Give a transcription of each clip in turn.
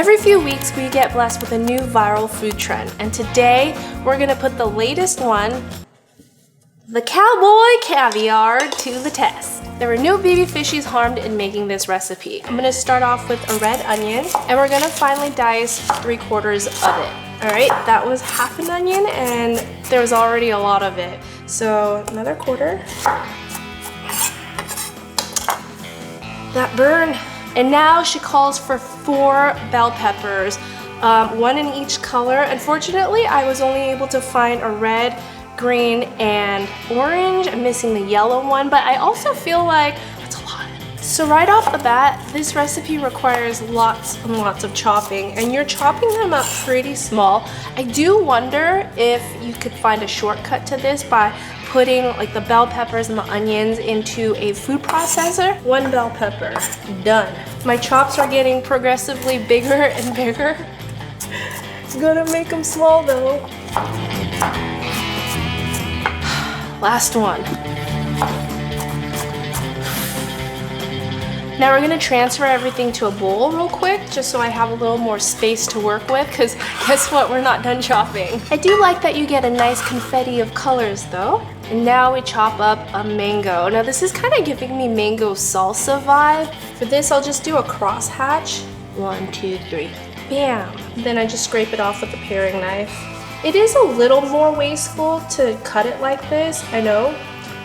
Every few weeks we get blessed with a new viral food trend, and today we're gonna put the latest one, the cowboy caviar, to the test. There were no baby fishies harmed in making this recipe. I'm gonna start off with a red onion, and we're gonna finely dice 3/4 of it. All right, that was half an onion, and there was already a lot of it. So another quarter. That burn. And now she calls for 4 bell peppers, 1 in each color. Unfortunately, I was only able to find a red, green, and orange. I'm missing the yellow one, but I also feel like that's a lot. So right off the bat, this recipe requires lots and lots of chopping, and you're chopping them up pretty small. I do wonder if you could find a shortcut to this by putting like the bell peppers and the onions into a food processor. 1 bell pepper, done. My chops are getting progressively bigger and bigger. Gonna make them small though. Last one. Now we're gonna transfer everything to a bowl real quick, just so I have a little more space to work with, because guess what, we're not done chopping. I do like that you get a nice confetti of colors though. And now we chop up a mango. Now this is kind of giving me mango salsa vibe. For this, I'll just do a cross hatch. 1, 2, 3, bam. Then I just scrape it off with a paring knife. It is a little more wasteful to cut it like this, I know.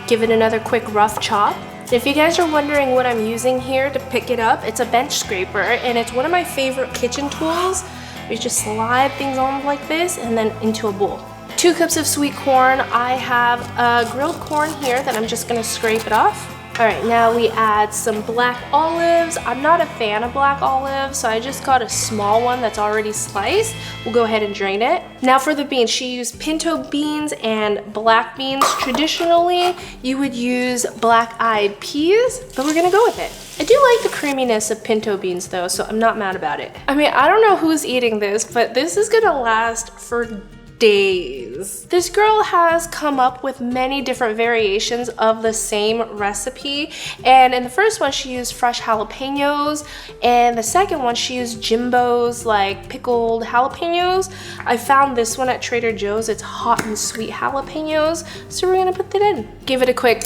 Give it another quick rough chop. If you guys are wondering what I'm using here to pick it up, it's a bench scraper, and it's one of my favorite kitchen tools. You just slide things on like this and then into a bowl. 2 cups of sweet corn. I have grilled corn here that I'm just gonna scrape it off. All right, now we add some black olives. I'm not a fan of black olives, so I just got a small one that's already sliced. We'll go ahead and drain it. Now for the beans, she used pinto beans and black beans. Traditionally, you would use black-eyed peas, but we're gonna go with it. I do like the creaminess of pinto beans though, so I'm not mad about it. I mean, I don't know who's eating this, but this is gonna last for days. This girl has come up with many different variations of the same recipe, and in the first one she used fresh jalapeños, and the second one she used Jimbo's like pickled jalapeños. I found this one at Trader Joe's. It's hot and sweet jalapeños, so we're gonna put that in. Give it a quick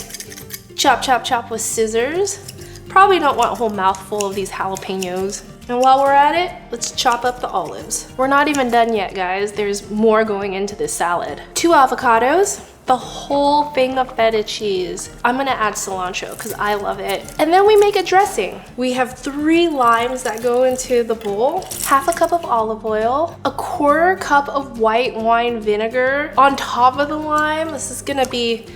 chop chop chop with scissors. Probably don't want a whole mouthful of these jalapeños. And while we're at it, let's chop up the olives. We're not even done yet, guys. There's more going into this salad. 2 avocados, the whole thing of feta cheese. I'm gonna add cilantro because I love it. And then we make a dressing. We have 3 limes that go into the bowl, 1/2 cup of olive oil, 1/4 cup of white wine vinegar on top of the lime. This is gonna be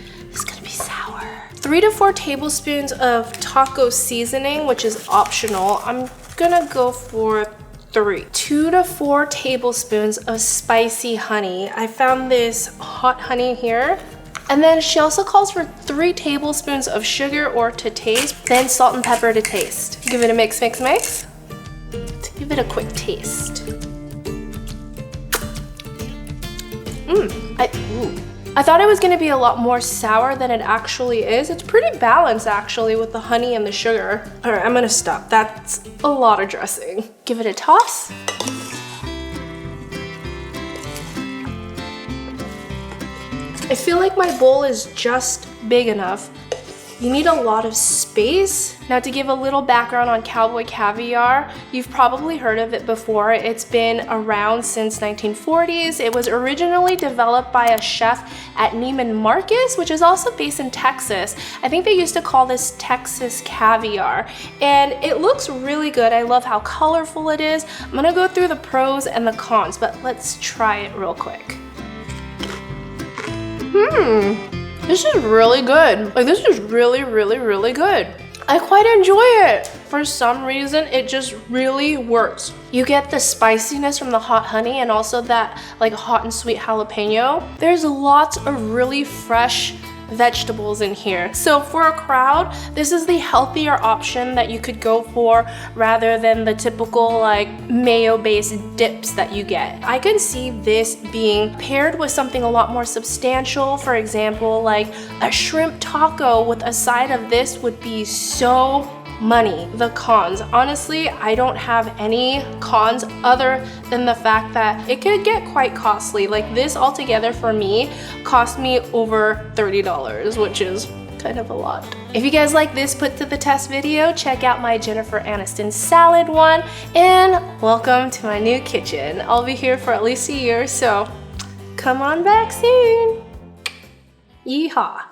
sour. 3 to 4 tablespoons of taco seasoning, which is optional. I'm gonna go for 3. 2 to 4 tablespoons of spicy honey. I found this hot honey here. And then she also calls for 3 tablespoons of sugar or to taste, then salt and pepper to taste. Give it a mix, mix, mix. To give it a quick taste. I thought it was gonna be a lot more sour than it actually is. It's pretty balanced actually with the honey and the sugar. All right, I'm gonna stop. That's a lot of dressing. Give it a toss. I feel like my bowl is just big enough. You need a lot of space. Now to give a little background on cowboy caviar, you've probably heard of it before. It's been around since 1940s. It was originally developed by a chef at Neiman Marcus, which is also based in Texas. I think they used to call this Texas caviar. And it looks really good. I love how colorful it is. I'm gonna go through the pros and the cons, but let's try it real quick. This is really good. Like, this is really, really, really good. I quite enjoy it. For some reason, it just really works. You get the spiciness from the hot honey and also that like hot and sweet jalapeno. There's lots of really fresh vegetables in here. So for a crowd, this is the healthier option that you could go for rather than the typical like mayo-based dips that you get. I can see this being paired with something a lot more substantial. For example, like a shrimp taco with a side of this would be so money. The cons. Honestly, I don't have any cons other than the fact that it could get quite costly. Like this altogether for me cost me over $30, which is kind of a lot. If you guys like this put to the test video, check out my Jennifer Aniston salad one, and welcome to my new kitchen. I'll be here for at least a year, so come on back soon. Yeehaw.